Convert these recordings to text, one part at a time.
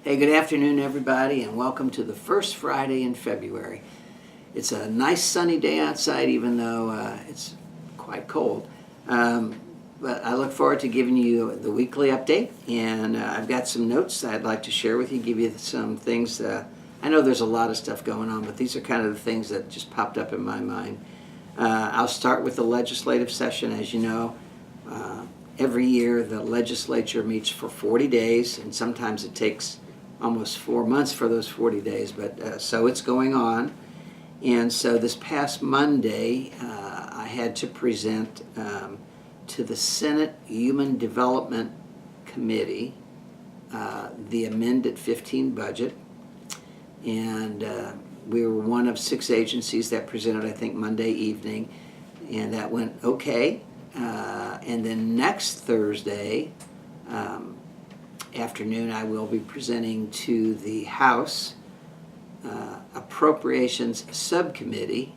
Hey, good afternoon, everybody, and welcome to the first Friday in February. It's a nice sunny day outside, even though it's quite cold. But I look forward to giving you the weekly update, and I've got some notes I'd like to share with you, give you some things. I know there's a lot of stuff going on, but these are kind of the things that just popped up in my mind. I'll start with the legislative session. As you know, every year the legislature meets for 40 days, and sometimes it takes almost 4 months for those 40 days, but so it's going on. And so this past Monday, I had to present to the Senate Human Development Committee the amended 15 budget. And we were one of 6 agencies that presented, I think, Monday evening, and that went okay. And then next Thursday afternoon, I will be presenting to the House Appropriations Subcommittee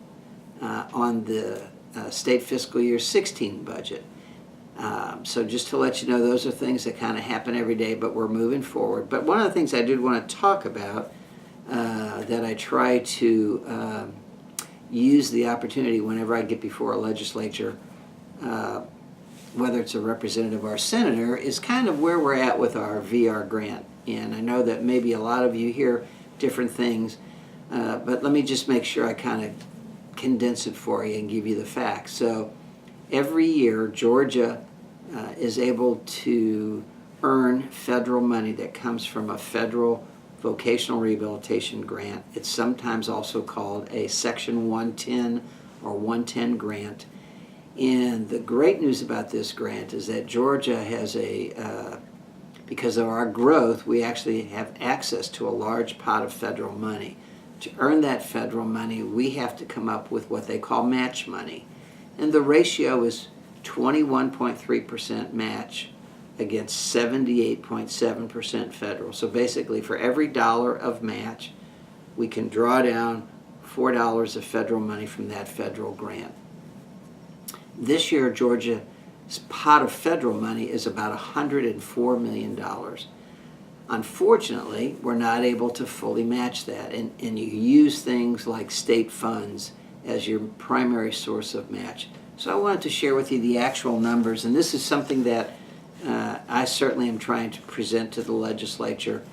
on the state fiscal year 16 budget. So just to let you know, those are things that kind of happen every day, but we're moving forward. But one of the things I did want to talk about that I try to use the opportunity whenever I get before a legislature, whether it's a representative or a senator, is kind of where we're at with our VR grant. And I know that maybe a lot of you hear different things, but let me just make sure I kind of condense it for you and give you the facts. So every year, Georgia is able to earn federal money that comes from a federal vocational rehabilitation grant. It's sometimes also called a Section 110 or 110 grant. And the great news about this grant is that Georgia has because of our growth, we actually have access to a large pot of federal money. To earn that federal money, we have to come up with what they call match money. And the ratio is 21.3% match against 78.7% federal. So basically, for every $1 of match, we can draw down $4 of federal money from that federal grant. This year, Georgia's pot of federal money is about $104 million. Unfortunately, we're not able to fully match that, and you use things like state funds as your primary source of match. So I wanted to share with you the actual numbers, and this is something that I certainly am trying to present to the legislature.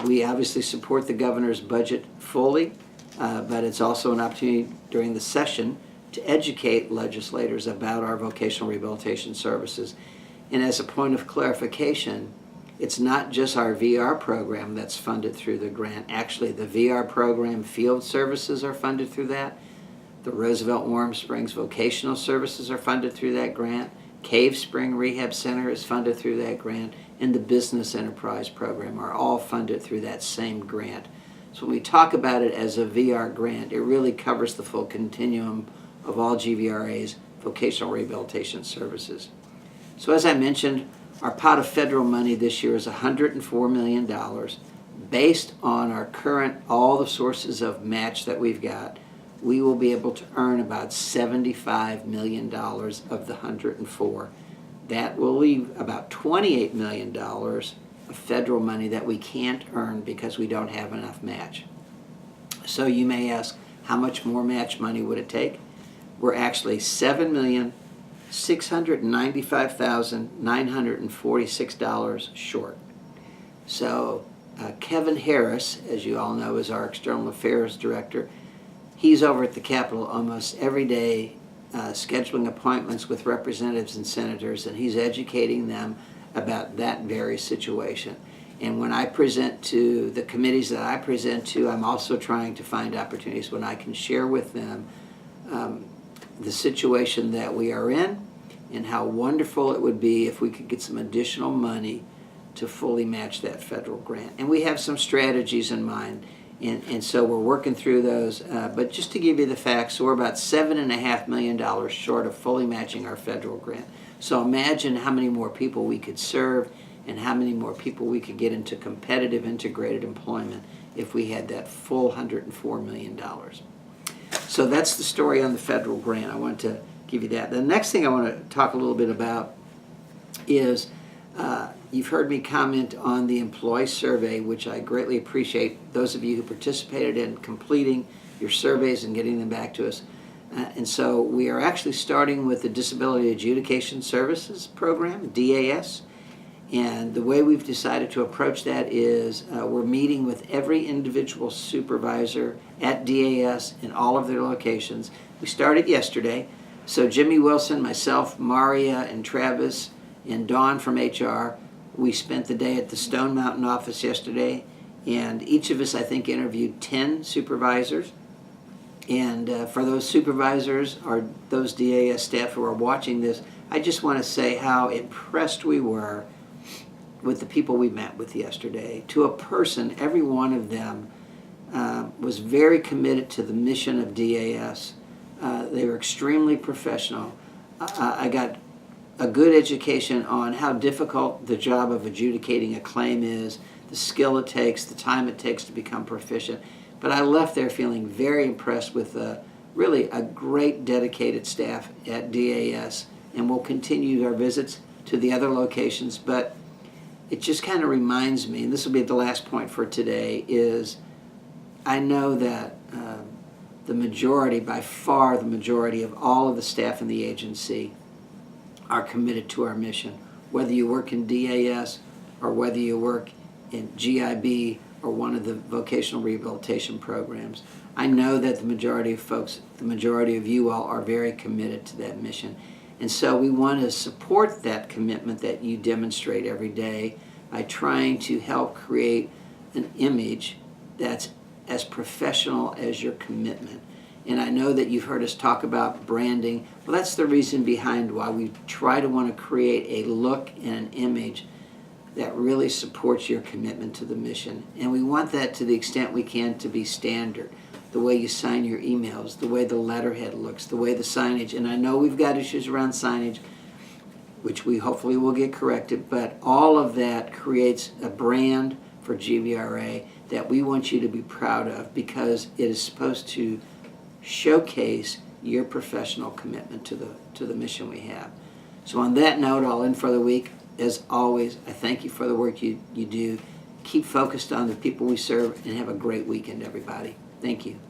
We obviously support the governor's budget fully, but it's also an opportunity during the session to educate legislators about our vocational rehabilitation services. And as a point of clarification, it's not just our VR program that's funded through the grant. Actually, the VR program field services are funded through that. The Roosevelt Warm Springs Vocational Services are funded through that grant. Cave Spring Rehab Center is funded through that grant. And the Business Enterprise Program are all funded through that same grant. So when we talk about it as a VR grant, it really covers the full continuum of all GVRA's vocational rehabilitation services. So as I mentioned, our pot of federal money this year is $104 million. Based on our current, all the sources of match that we've got, we will be able to earn about $75 million of the 104. That will leave about $28 million of federal money that we can't earn because we don't have enough match. So you may ask, how much more match money would it take? We're actually $7,695,946 short. So Kevin Harris, as you all know, is our External Affairs Director. He's over at the Capitol almost every day scheduling appointments with representatives and senators, and he's educating them about that very situation. And when I present to the committees that I present to, I'm also trying to find opportunities when I can share with them the situation that we are in and how wonderful it would be if we could get some additional money to fully match that federal grant. And we have some strategies in mind, and so we're working through those. But just to give you the facts, so we're about $7.5 million short of fully matching our federal grant. So imagine how many more people we could serve and how many more people we could get into competitive integrated employment if we had that full $104 million. So that's the story on the federal grant. I want to give you that. The next thing I want to talk a little bit about is You've heard me comment on the employee survey, which I greatly appreciate those of you who participated in completing your surveys and getting them back to us. And so we are actually starting with the Disability Adjudication Services Program, DAS. And the way we've decided to approach that is we're meeting with every individual supervisor at DAS in all of their locations. We started yesterday. So Jimmy Wilson, myself, Maria, and Travis, and Dawn from HR, we spent the day at the Stone Mountain office yesterday. And each of us, I think, interviewed 10 supervisors. And for those supervisors or those DAS staff who are watching this, I just want to say how impressed we were with the people we met with yesterday. To a person, every one of them was very committed to the mission of DAS. They were extremely professional. I got a good education on how difficult the job of adjudicating a claim is, the skill it takes, the time it takes to become proficient. But I left there feeling very impressed with really a great dedicated staff at DAS, and we'll continue our visits to the other locations. But it just kind of reminds me, and this will be the last point for today, is I know that the majority, by far the majority of all of the staff in the agency are committed to our mission. Whether you work in DAS or whether you work in GIB or one of the vocational rehabilitation programs, I know that the majority of folks, the majority of you all are very committed to that mission. And so we want to support that commitment that you demonstrate every day by trying to help create an image that's as professional as your commitment. And I know that you've heard us talk about branding. Well, that's the reason behind why we try to want to create a look and an image that really supports your commitment to the mission. And we want that, to the extent we can, to be standard. The way you sign your emails, the way the letterhead looks, the way the signage. And I know we've got issues around signage, which we hopefully will get corrected, but all of that creates a brand for GVRA that we want you to be proud of, because it is supposed to showcase your professional commitment to the mission we have. So on that note, all in for the week. As always, I thank you for the work you do. Keep focused on the people we serve, and have a great weekend, everybody. Thank you.